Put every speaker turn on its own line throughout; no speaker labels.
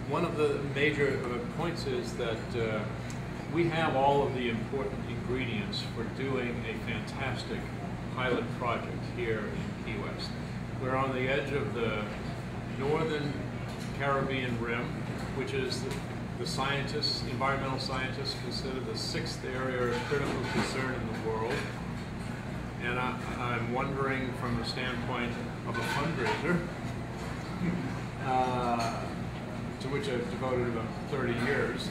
one of the major points is that we have all of the important ingredients for doing a fantastic pilot project here in Key West. We're on the edge of the northern Caribbean rim, which is the scientists, environmental scientists, consider the 6th area of critical concern in the world. And I'm wondering, from the standpoint of a fundraiser, to which I've devoted about 30 years,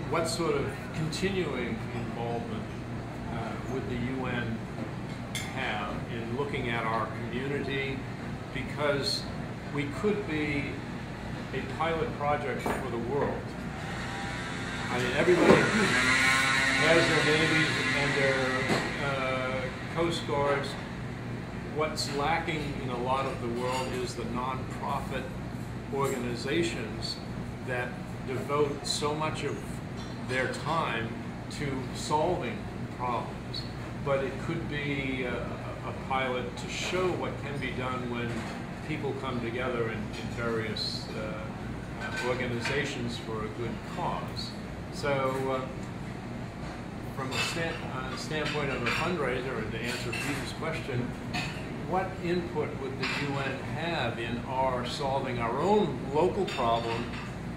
what sort of continuing involvement would the UN have in looking at our community, because we could be a pilot project for the world. I mean, everybody has their navies and their coast guards. What's lacking in a lot of the world is the nonprofit organizations that devote so much of their time to solving problems. But it could be a pilot to show what can be done when people come together in various organizations for a good cause. So from a standpoint of a fundraiser, and to answer Peter's question, what input would the UN have in our solving our own local problem,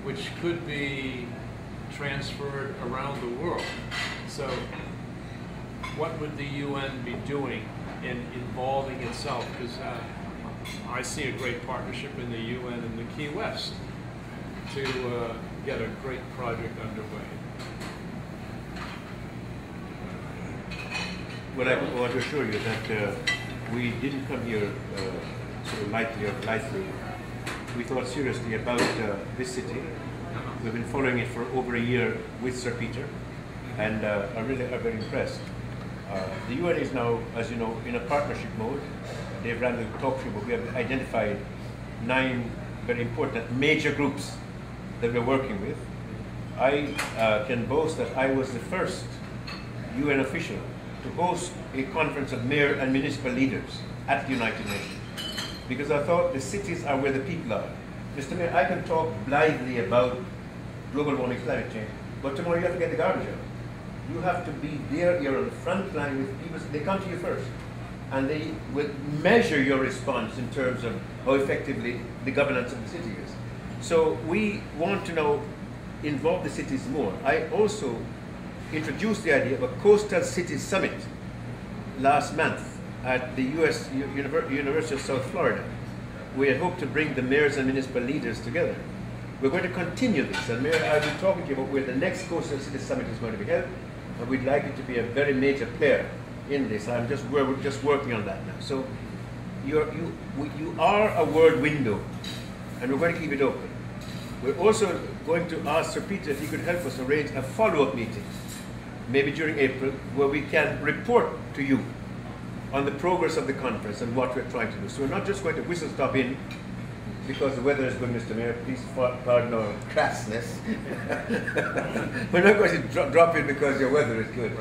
which could be transferred around the world? So what would the UN be doing in involving itself? Because I see a great partnership in the UN and the Key West to get a great project underway.
Well, I want to assure you that we didn't come here sort of lightly or blithely. We thought seriously about this city. We've been following it for over a year with Sir Peter, and I really are very impressed. The UN is now, as you know, in a partnership mode. They've run the talk through, but we have identified 9 very important major groups that we're working with. I can boast that I was the first UN official to host a conference of mayor and municipal leaders at the United Nations, because I thought the cities are where the people are. Mr. Mayor, I can talk blithely about global warming, climate change, but tomorrow you have to get the garbage out. You have to be there, you're on the front line with people, they come to you first, and they will measure your response in terms of how effectively the governance of the city is. So we want to now involve the cities more. I also introduced the idea of a Coastal Cities Summit last month at the US University of South Florida. We had hoped to bring the mayors and municipal leaders together. We're going to continue this, and Mayor, I'll be talking to you about where the next Coastal Cities Summit is going to be held, and we'd like you to be a very major player in this. We're just working on that now. So you are a world window, and we're going to keep it open. We're also going to ask Sir Peter if he could help us arrange a follow-up meeting, maybe during April, where we can report to you on the progress of the conference and what we're trying to do. So we're not just going to whistle stop in because the weather is good, Mr. Mayor. Please pardon our crassness. We're not going to drop in because your weather is good.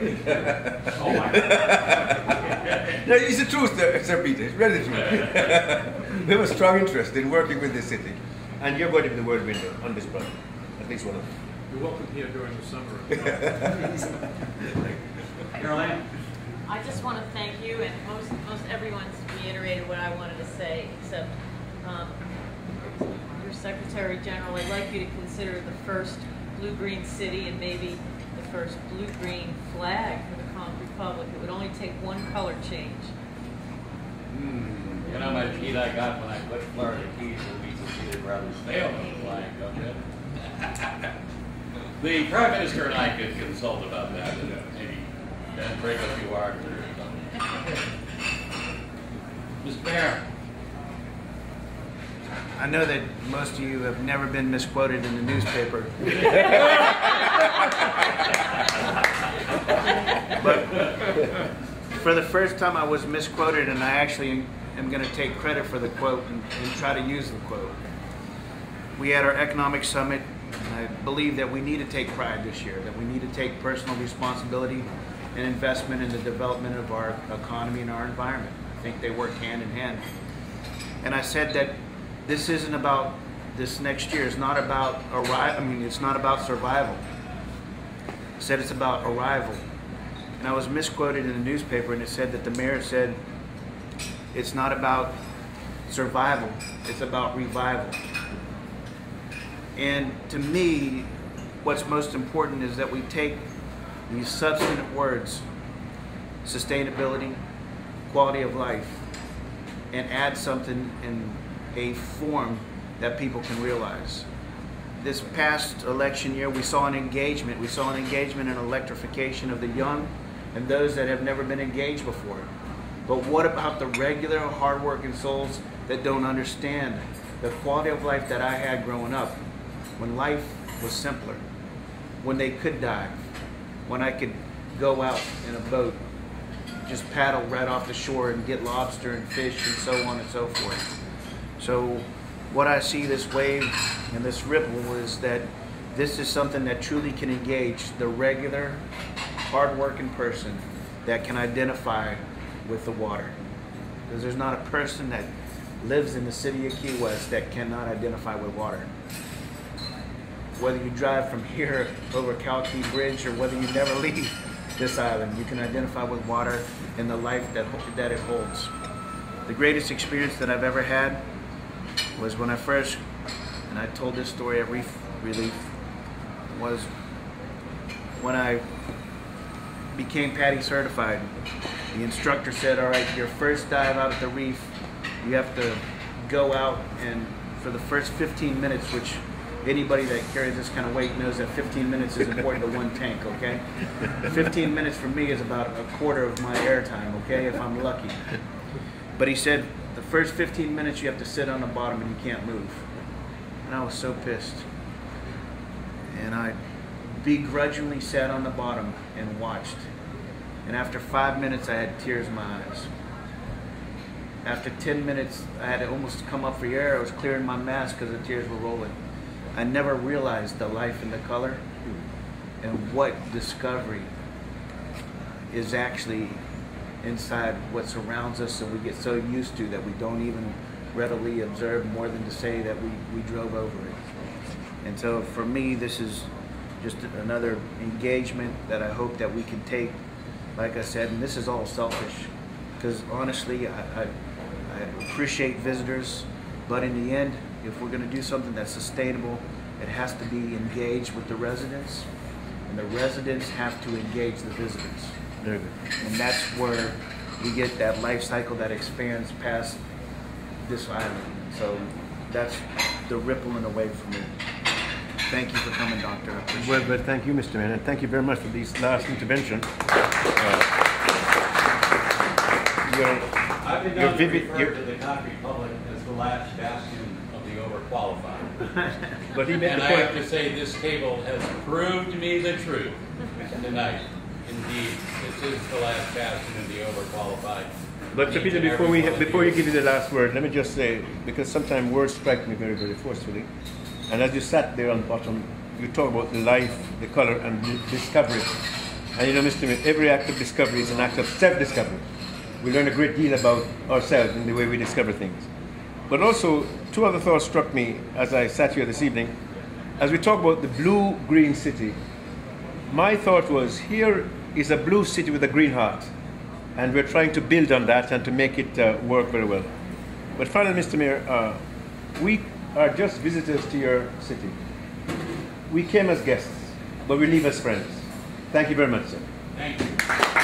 Oh my God.
No, it's the truth, Sir Peter. It's really the truth. We have a strong interest in working with this city, and you're going to be the world window on this project, at least one of them.
You're welcome here during the summer.
Caroline?
I just want to thank you, and most everyone's reiterated what I wanted to say, except your Secretary General. I'd like you to consider the first blue-green city and maybe the first blue-green flag for the Conch Republic. It would only take one color change.
You know my tweet I got when I put Florida Keys will be succeeded rather fail on the flag, don't you? The Prime Minister and I could consult about that and maybe break a few arms or something. Mr. Mayor.
I know that most of you have never been misquoted in the newspaper. But for the first time I was misquoted, and I actually am going to take credit for the quote and try to use the quote. We had our economic summit, and I believe that we need to take pride this year, that we need to take personal responsibility and investment in the development of our economy and our environment. I think they work hand in hand. And I said that this isn't about this next year is not about it's not about survival. It said it's about arrival. And I was misquoted in the newspaper, and it said that the mayor said it's not about survival, it's about revival. And to me, what's most important is that we take these substantive words, sustainability, quality of life, and add something in a form that people can realize. This past election year, we saw an engagement. We saw an engagement in electrification of the young and those that have never been engaged before. But what about the regular, hardworking souls that don't understand the quality of life that I had growing up, when life was simpler, when they could dive, when I could go out in a boat, just paddle right off the shore and get lobster and fish and so on and so forth. So what I see this wave and this ripple is that this is something that truly can engage the regular, hard-working person that can identify with the water. Because there's not a person that lives in the city of Key West that cannot identify with water. Whether you drive from here over Key Bridge or whether you never leave this island, you can identify with water and the life that it holds. The greatest experience that I've ever had was when I first, and I told this story at Reef Relief, was when I became PADI certified. The instructor said, all right, your first dive out at the reef, you have to go out and for the first 15 minutes, which anybody that carries this kind of weight knows that 15 minutes is important to one tank, okay? 15 minutes for me is about a quarter of my air time, okay, if I'm lucky. But he said, the first 15 minutes you have to sit on the bottom and you can't move. And I was so pissed. And I begrudgingly sat on the bottom and watched. And after 5 minutes, I had tears in my eyes. After 10 minutes, I had to almost come up for air. I was clearing my mask because the tears were rolling. I never realized the life and the color and what discovery is actually inside what surrounds us, and we get so used to that we don't even readily observe more than to say that we drove over it. And so for me, this is just another engagement that I hope that we can take, like I said, and this is all selfish, because honestly, I appreciate visitors, but in the end, if we're going to do something that's sustainable, it has to be engaged with the residents, and the residents have to engage the visitors.
Very good.
And that's where we get that life cycle that expands past this island. So that's the ripple in the wave for me. Thank you for coming, Doctor. I appreciate
Well, but thank you, Mr. Mayor, and thank you very much for this last intervention.
I've been known to refer to the concrete public as the last bastion of the overqualified.
But he made
And
the
I
point.
have to say, this table has proved me the truth tonight. Indeed, this is the last bastion of the overqualified.
But
Each
Peter,
and every one of
before you
you.
give me the last word, let me just say, because sometimes words strike me very, very forcefully. And as you sat there on the bottom, you talk about the life, the color, and the discovery. And you know, Mr. Mayor, every act of discovery is an act of self-discovery. We learn a great deal about ourselves in the way we discover things. But also, two other thoughts struck me as I sat here this evening. As we talk about the blue-green city, my thought was, here is a blue city with a green heart. And we're trying to build on that and to make it work very well. But finally, Mr. Mayor, we are just visitors to your city. We came as guests, but we leave as friends. Thank you very much, sir.
Thank you.